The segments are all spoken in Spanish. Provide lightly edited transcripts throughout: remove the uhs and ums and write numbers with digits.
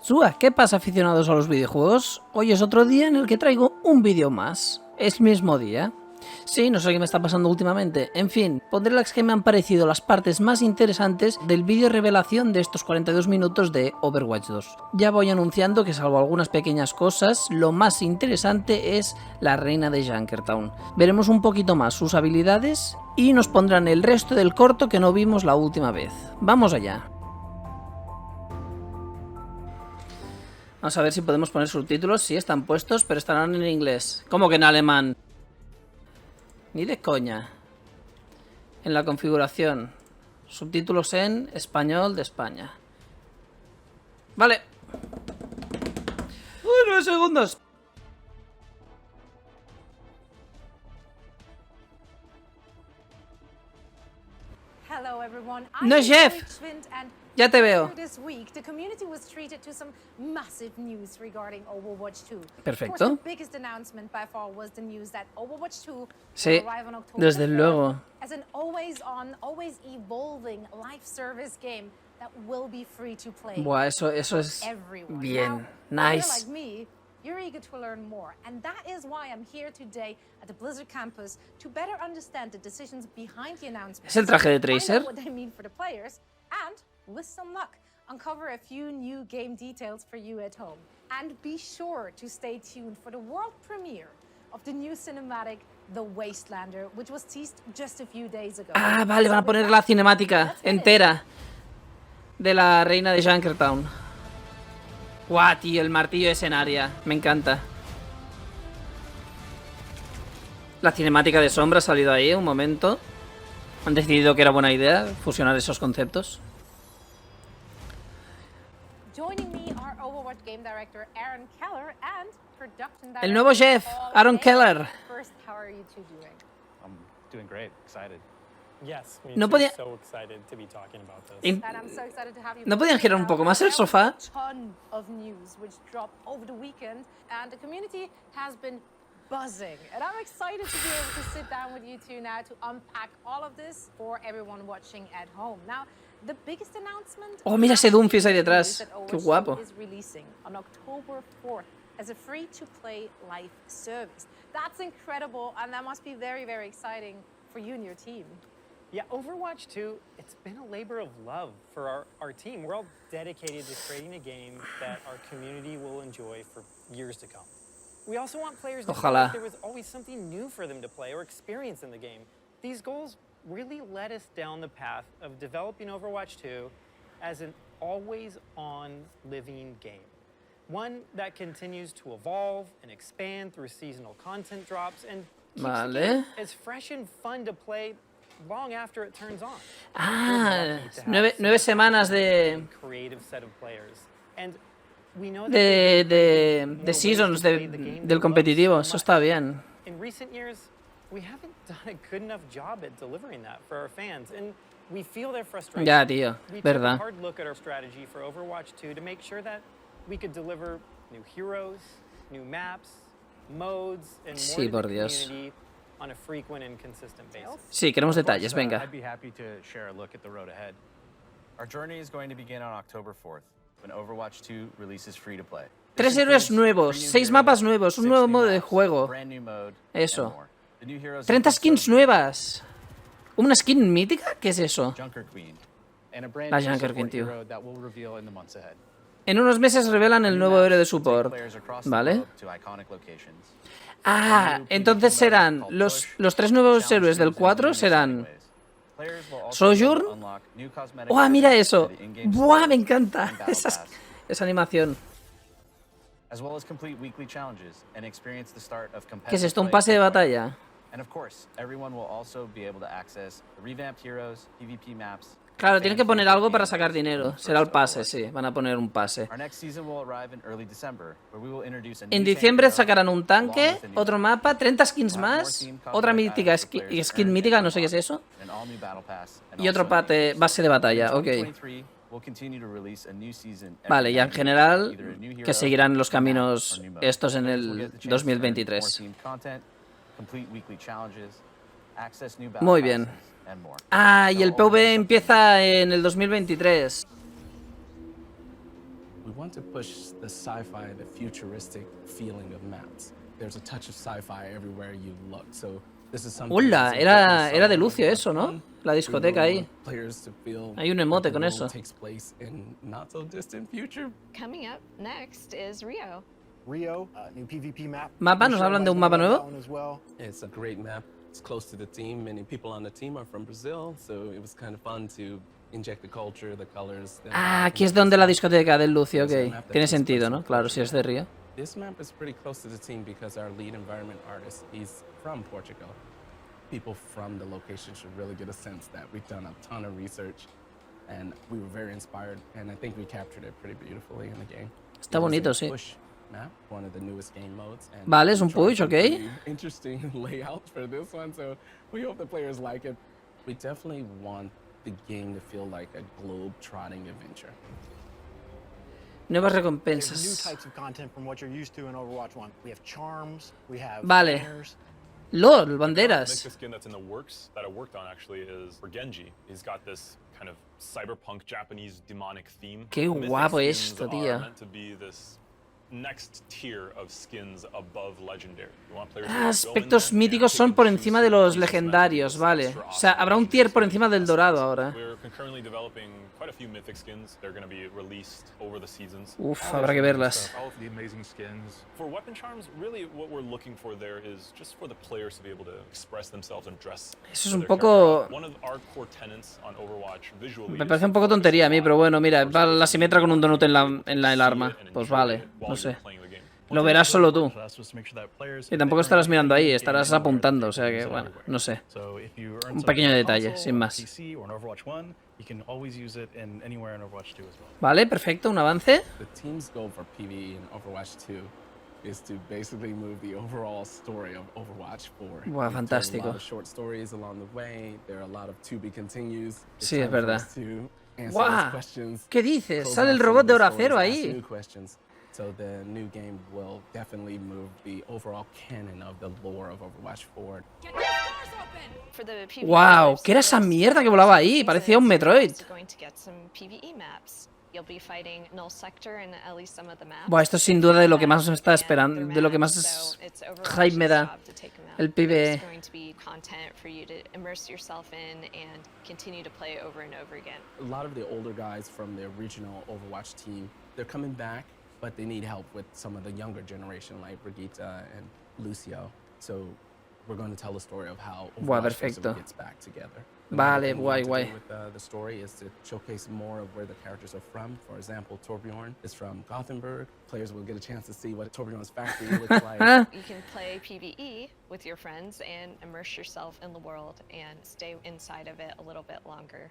Sua, ¿qué pasa, aficionados a los videojuegos? Hoy es otro día en el que traigo un vídeo más. Es mismo día. Sí, no sé qué me está pasando últimamente. En fin, pondré las que me han parecido las partes más interesantes del vídeo revelación de estos 42 minutos de Overwatch 2. Ya voy anunciando que, salvo algunas pequeñas cosas, lo más interesante es la reina de Junkertown. Veremos un poquito más sus habilidades y nos pondrán el resto del corto que no vimos la última vez. ¡Vamos allá! Vamos a ver si podemos poner subtítulos. Sí, están puestos, pero estarán en inglés. ¿Cómo que en alemán? Ni de coña. En la configuración. Subtítulos en español de España. Vale. ¡Uy, 9 segundos! No es Jeff. Ya te veo. Perfecto. Sí, desde luego. Buah, eso es bien. Nice. You're eager to learn more, and that is why I'm here today at the Blizzard campus to better understand the decisions behind the announcement. ¿Es el traje de Tracer? What they mean for the players, and with some luck, uncover a few new game details for you at home. And be sure to stay tuned for the world premiere of the new cinematic The Wastelander, which was teased just a few days ago. Ah, vale, van a poner la cinemática entera de la reina de Junkertown. Guau, tío, el martillo de Senaria. Me encanta. La cinemática de sombra ha salido ahí un momento. Han decidido que era buena idea fusionar esos conceptos. El nuevo chef, Aaron Keller. No podía... ¿No podían girar un poco más el sofá? Buzzing, and I'm excited to be able to sit down with you two now to unpack all of this for everyone watching at home. Now, the biggest announcement. Oh, mira ese Doomfist ahí detrás. Qué guapo. Is releasing on October 4th as a free-to-play live service. That's incredible, and that must be very, very exciting for you and your team. Yeah, Overwatch 2, it's been a labor of love for our team. We're all dedicated to creating a game that our community will enjoy for years to come. We also want players to feel like there was always something new for them to play or experience in the game. These goals really led us down the path of developing Overwatch 2 as an always-on living game. One that continues to evolve and expand through seasonal content drops and keeps the game as fresh and fun to play long after it turns on. Ah, 9 semanas de... creative set of players. And de seasons del competitivo, eso está bien. In recent years, we haven't done a good enough job at delivering that for our fans, and we feel their frustration. Ya, tío, verdad. We took a hard look at our strategy for Overwatch 2 to make sure that we could deliver new heroes, new maps, modes, and more to the community on a frequent and consistent basis. Sí, queremos detalles, venga. I'd be happy to share a look at the road ahead. Our journey is going to begin on October 4th. When Overwatch 2 releases free to play. 3 héroes nuevos, 6 mapas nuevos, un nuevo modo de juego. Eso. 30 skins nuevas. ¿Una skin mítica? ¿Qué es eso? La Junker Queen, tío. En unos meses revelan el nuevo héroe de support. ¿Vale? Ah, entonces serán los 3 nuevos héroes del 4 serán Sojourn. ¡Oh, mira eso! ¡Buah, me encanta! Esa animación. ¿Qué es esto? ¿Un pase de batalla? Claro, tienen que poner algo para sacar dinero. Será el pase, sí. Van a poner un pase. En diciembre sacarán un tanque, otro mapa, 30 skins más, otra mítica skin mítica, no sé qué es eso. Y otro base de batalla, ok. Vale, y en general que seguirán los caminos estos en el 2023. Muy bien. Ah, y el PvE empieza en el 2023. We want to push the sci-fi, the futuristic feeling of maps. There's a touch of sci-fi everywhere you look. So this is something. Hola, era de Lucio eso, ¿no? La discoteca ahí. Hay un emote con eso. Coming up next is Rio. Rio, new PvP map. ¿Mapa? ¿Nos hablan de un mapa nuevo? It's a great map. It's close to the team. Many people on the team are from Brazil, so it was kind of fun to inject the culture, the colors. Ah, aquí es donde la discoteca del Lucio, ok. Tiene sentido, ¿no? Claro, si es de Río. This map is pretty close to the team because our lead environment artist, he's from Portugal. People from the location should really get a sense that we've done a ton of research and we were very inspired, and I think we captured it pretty beautifully in the game. Está bonito, sí. Map, one of the newest game modes, and vale, es un push, ok. Interesting layout for this one, so we hope the players like it. We definitely want the game to feel like a globe-trotting adventure. Nuevas New recompensas. types of content from what you're used to in Overwatch 1. We have charms, we have Vale. banners. LOL, The banderas. next skin that's in the works that I worked on actually is for Genji. He's got this kind of cyberpunk Japanese demonic theme. Qué Mythic guapo skins esto, are tío. meant to be this next tier of skins above legendary. You want players to go in Aspectos there míticos and son pick por and encima choose de los certain pieces of legendarios, magic vale. extra O sea, habrá un tier por encima del dorado ahora. We're concurrently developing quite a few mythic skins. They're going to be released over the seasons. Uf, habrá que verlas. All of the amazing skins. For weapon charms, really what we're looking for there is just for the players to be able to express themselves and dress. Eso es for un their poco... character. One of our core tenets on Overwatch visually Me is parece un to poco focus tontería a mí, on pero bueno, mira, va la first-person simetra con un donut en visuals, el arma. see it and Pues enjoy vale, it while no you're sé. playing the game. Lo verás solo tú. Y tampoco estarás mirando ahí, estarás apuntando, o sea que, bueno, no sé. Un pequeño detalle, sin más. Vale, perfecto, un avance. The team's goal for PvE in Overwatch 2 is to basically move the overall story of Overwatch 4. Buah, We've told fantástico. A lot of short stories along the way. There are a lot of to be continues. It's Sí, es time for verdad. us to answer Guau, those questions, ¿qué dices? close Sale out el some robot of de the hora stories, cero ask ahí. new questions. So the new game will definitely move the overall canon of the lore of Overwatch 4. For the PvE Wow, players, ¿qué era esa there's mierda que volaba ahí? Parecía un Metroid. going to get some PvE maps. You'll be fighting null sector in at least some of the maps. Buah, esto es sin duda de lo que más me está esperando, de lo que más So it's hype me da. Overwatch's job to take them out. El PvE. There's going to be content for you to immerse yourself in and continue to play over and over again. A lot of the older guys from the original Overwatch team, they're coming back, but they need help with some of the younger generation like Brigitte and Lucio. So we're going to tell the story of how Buah, Overwatch perfecto. gets back together. Vale, guay, guay. With the story is to showcase more of where the characters are from. For example, Torbjorn is from Gothenburg. Players will get a chance to see what Torbjorn's factory looks like. You can play PvE with your friends and immerse yourself in the world and stay inside of it a little bit longer.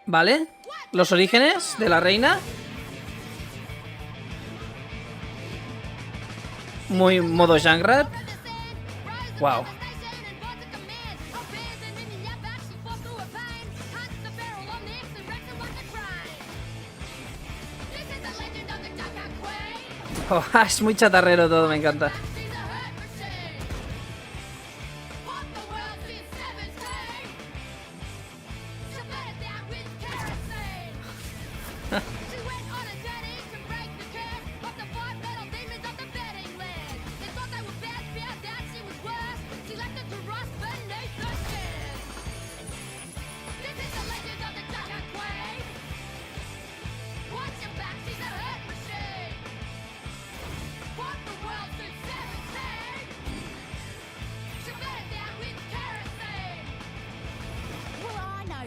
Vale, los orígenes de la reina. Muy modo Junkrat. Wow. Oh, es muy chatarrero todo, me encanta.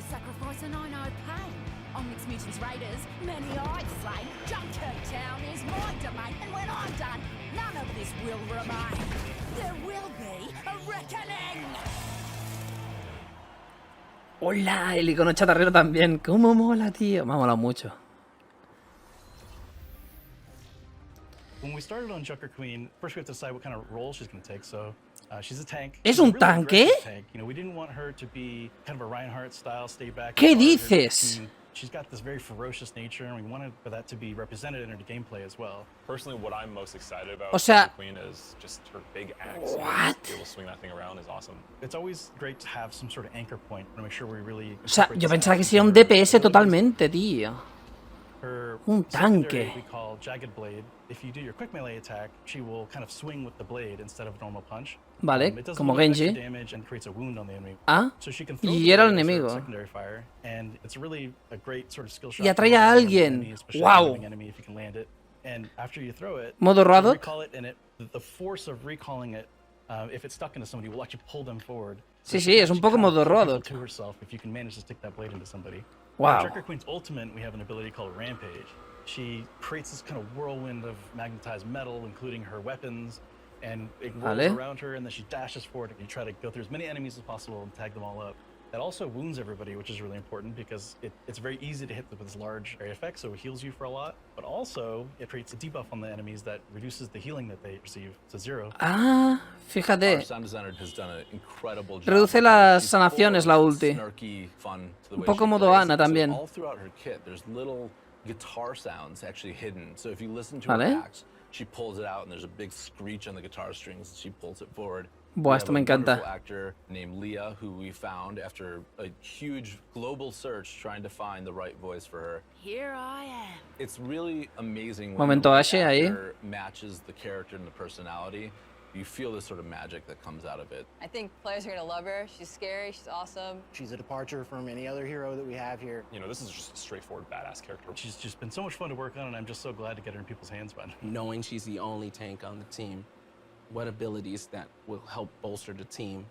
Sacrifice and I know pain. On Mixed Mutants Raiders, many I'd slay. Junkertown is my domain, and when I'm done, none of this will remain. There will be a reckoning. Hola, el icono chatarrero también. ¿Cómo mola, tío? Me ha molado mucho. When we started on Junker Queen, first we have to decide what kind of role she's going to take. So she's a tank. ¿Es She's a un really tanque? aggressive tank. You know, we didn't want her to be kind of a Reinhardt style, stay back. ¿Qué and guard her dices? team. She's got this very ferocious nature, and we wanted for that to be represented in her gameplay as well. Personally, what I'm most excited about O sea, Queen is just her big axe. What? To be able to swing that thing around is awesome. It's always great to have some sort of anchor point to make sure we really. O sea, yo pensaba que sería un DPS totalmente, tío. Her Un secondary tanque. we call jagged blade. If you do your quick melee attack, she will kind of swing with the blade instead of normal punch. Vale, It does a como little bit extra Genji. damage and creates a wound on the enemy. Ah, So she can throw y the era el blade as her enemigo. secondary fire, and it's really a great sort of skill shot. Y atrae for a the alguien. enemy, especially Wow. the living enemy, if you can land it. And after you throw it, Modo you Radok. recall it, and the force of recalling it, if it's stuck into somebody, will actually pull them forward. Sí, So sí, she es un can poco kind of modo pull people Radok. to herself if you can manage to stick that blade into somebody. Wow. In Junker Queen's ultimate, we have an ability called Rampage. She creates this kind of whirlwind of magnetized metal, including her weapons, and it rolls Vale. around her, and then she dashes forward, and you try to go through as many enemies as possible and tag them all up. That also wounds everybody, which is really important because it's very easy to hit with this large area effect, so it heals you for a lot. But also, it creates a debuff on the enemies that reduces the healing that they receive to 0. Ah, fíjate. Our sound designer has done an incredible job. Reduce las She's sanaciones, full la of ulti. snarky fun to the Un way poco she modo plays. Ana So también. all throughout her kit, there's little guitar sounds actually hidden. So if you listen to Vale. her axe, she pulls it out, and there's a big screech on the guitar strings, and she pulls it forward. Buah, We esto have me a encanta. wonderful actor named Leah, who we found after a huge global search trying to find the right voice for her. Here I am. It's really amazing when Momento the Ashe ahí. actor matches the character and the personality. You feel this sort of magic that comes out of it. I think players are gonna love her. She's scary, she's awesome. She's a departure from any other hero that we have here. You know, this is just a straightforward badass character. She's just been so much fun to work on, and I'm just so glad to get her in people's hands, man. Knowing she's the only tank on the team, what abilities that will help bolster the team.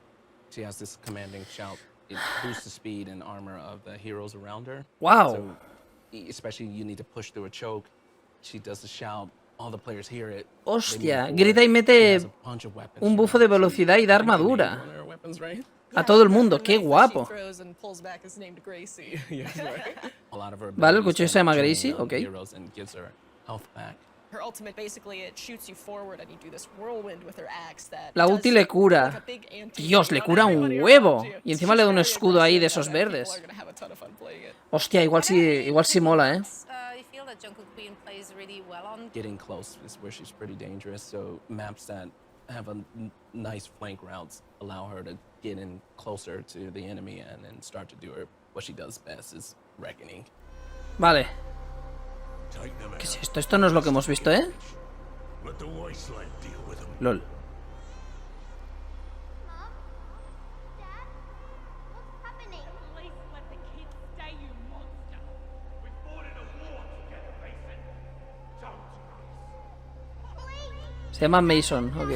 She has this commanding shout. It boosts the speed and armor of the heroes around her. Wow. So, especially you need to push through a choke. She does the shout. All the players hear it. They move Hostia, forward. grita y She mete has a bunch of weapons. un bufo de velocidad y de armadura. One of her weapons, right? A todo el mundo, qué guapo. Throws and pulls back is named Gracie. Yes, right. A lot of her Vale, el abilities cuchillo se llama train Gracie, young ok. heroes and gives her health back. Her ultimate, basically, it shoots you forward and you do this whirlwind with her axe that La does ulti le cura. like a big anti- Dios, le cura un everybody huevo. around you. Y encima le da un She's very escudo ahí de aggressive esos and people verdes. are gonna have a ton of fun playing it. Hostia, igual sí mola, ¿eh? You feel that Junker Queen plays really well on. Getting close is where she's pretty dangerous. So maps that have a nice flank routes allow her to get in closer to the enemy and then start to do her what she does best is reckoning. Vale. ¿Qué es esto? Esto no es lo que hemos visto, ¿eh? LOL. Se llama Mason, ok.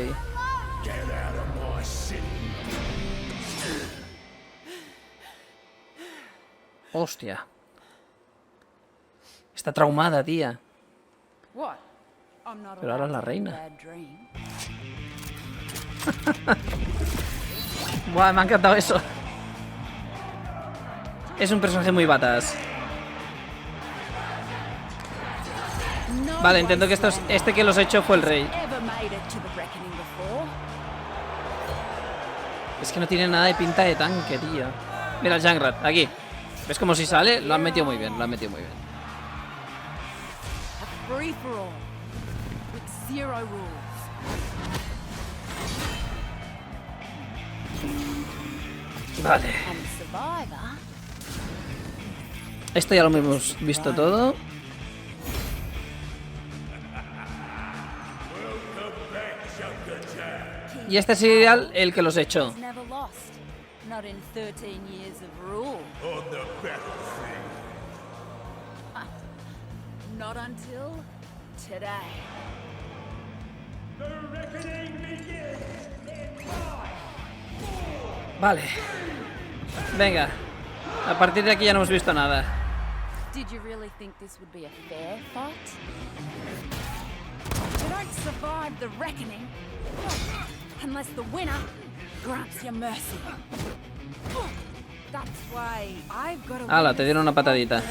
Hostia. Está traumada, tía. What? I'm not Pero ahora es la reina. Buah, me ha encantado eso. Es un personaje muy badass. Vale, entiendo que este que los ha hecho fue el rey. Es que no tiene nada de pinta de tanque, tío. Mira el Junkrat, aquí. ¿Ves como si sale? Lo han metido muy bien, lo han metido muy bien. Free for all, with zero rules. Vale. And the survivor. Esto ya lo hemos visto todo. Y este sería el que los he hecho. Never lost. Not in 13 years of rule. Not until today. Vale. Venga. A partir de aquí ya no hemos visto nada. Did you really think this would be a fair fight? You don't survive the reckoning unless the winner grants you mercy. That's why I've got to. Hala, te dieron una patadita.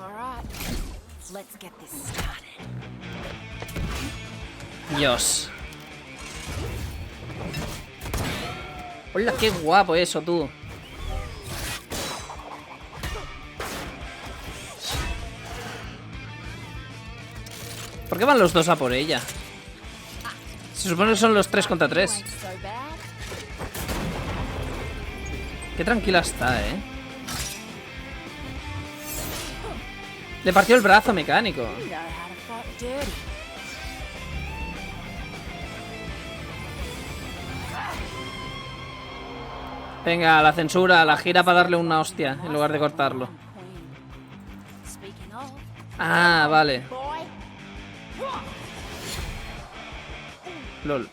All right, let's get this started. Dios. Hola, qué guapo eso, tú. ¿Por qué van los dos a por ella? Se supone que son los 3 contra 3. Qué tranquila está, ¿eh? Le partió el brazo mecánico. Venga, la censura, la gira para darle una hostia en lugar de cortarlo. Ah, vale. LOL.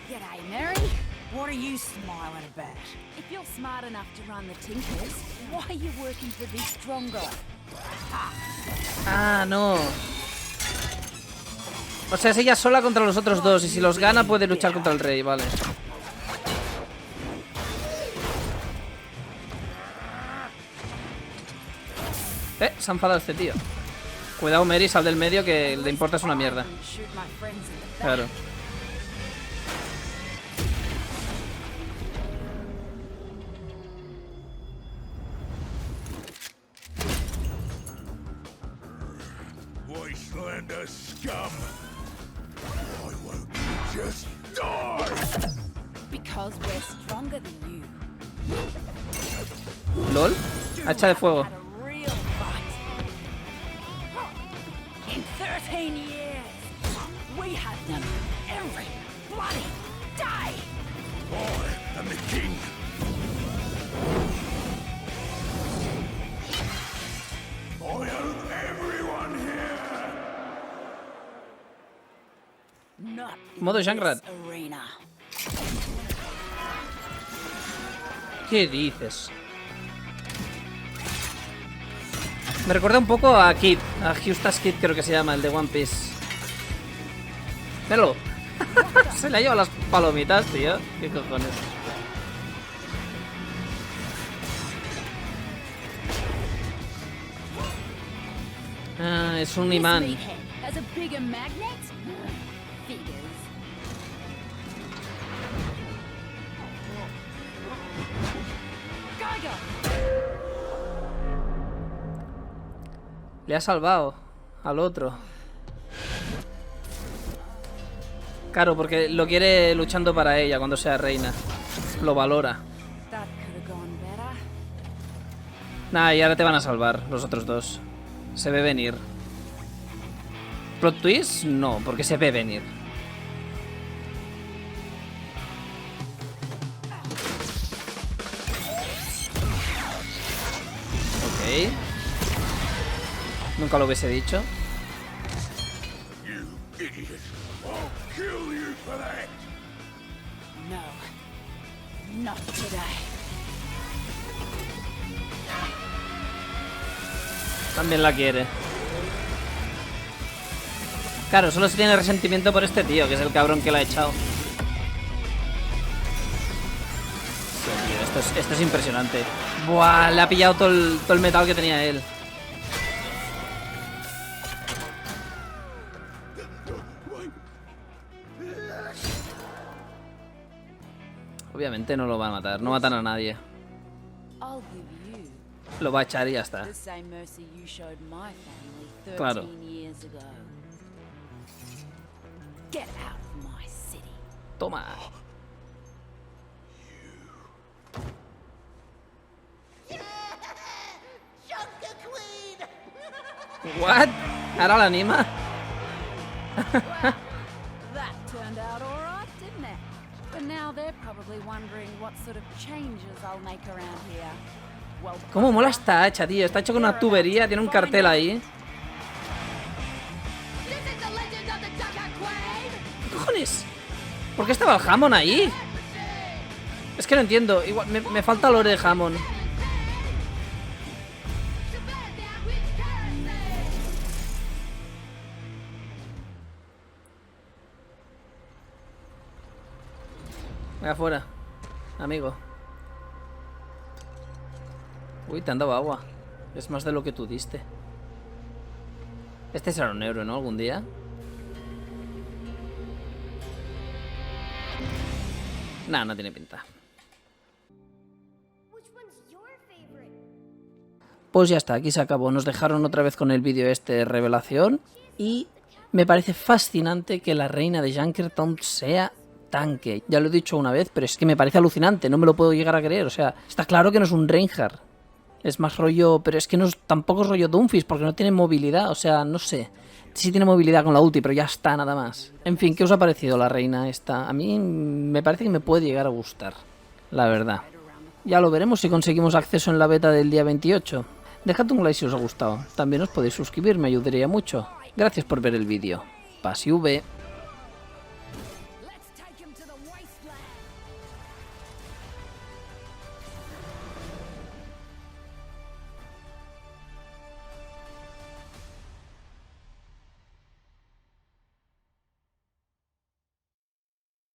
G'day, Mary. What are you smiling about? If you're smart enough to run the Tinkers, why are you working for this stronger? Ah, no. O sea, es ella sola contra los otros dos. Y si los gana puede luchar contra el rey, vale. Se ha enfadado este tío. Cuidado, Mary, sal del medio, que le importa es una mierda. Claro. Because we're stronger than you. ¿LOL? Hacha de fuego. In 13 years, we have them every bloody day. I am the king. I own everyone here. Not Modo in Junkrat. this arena. ¿Qué dices? Me recuerda un poco a Kid, a Justas Kid creo que se llama, el de One Piece. Míralo. Se le ha llevado las palomitas, tío. ¿Qué cojones? Ah, es un imán. This meathead has a bigger magnet? Figures. Le ha salvado al otro. Claro, porque lo quiere luchando para ella cuando sea reina. Lo valora. That could have gone better. Nah, y ahora te van a salvar los otros dos. Se ve venir. ¿Plot twist? No, porque se ve venir. Ok. Nunca lo hubiese dicho. You idiot. I'll kill you for that. No. Not today. También la quiere. Claro, solo se tiene resentimiento por este tío, que es el cabrón que la ha echado. Sí, tío, esto es impresionante. Buah, le ha pillado todo el metal que tenía él. Obviamente no lo va a matar, no matan a nadie. I'll give you Lo va a echar y ya está. the same mercy you showed my family 13 Claro. years ago. Get out of my city. Toma. What? ¿Ahora la anima? That turned out all right, didn't it? But now they're probably wondering what sort of changes I'll make around here. Well, ¿Cómo mola esta hacha, tío? Está hecho con una tubería, tiene un cartel ahí. ¿Qué cojones? ¿Por qué estaba el Hammond ahí? Es que no entiendo. Igual me falta lore de Hammond. Venga, fuera, amigo. Uy, te han dado agua. Es más de lo que tú diste. Este será un euro, ¿no? Algún día. Nah, no tiene pinta. Pues ya está, aquí se acabó. Nos dejaron otra vez con el vídeo este revelación. Y me parece fascinante que la reina de Junkertown sea tanque. Ya lo he dicho una vez, pero es que me parece alucinante. No me lo puedo llegar a creer. O sea, está claro que no es un Reinhardt. Es más rollo... Pero es que no es, tampoco es rollo Doomfist, porque no tiene movilidad. O sea, no sé. Sí tiene movilidad con la ulti, pero ya está, nada más. En fin, ¿qué os ha parecido la reina esta? A mí me parece que me puede llegar a gustar. La verdad. Ya lo veremos si conseguimos acceso en la beta del día 28. Dejad un like si os ha gustado. También os podéis suscribir, me ayudaría mucho. Gracias por ver el vídeo. Pase V.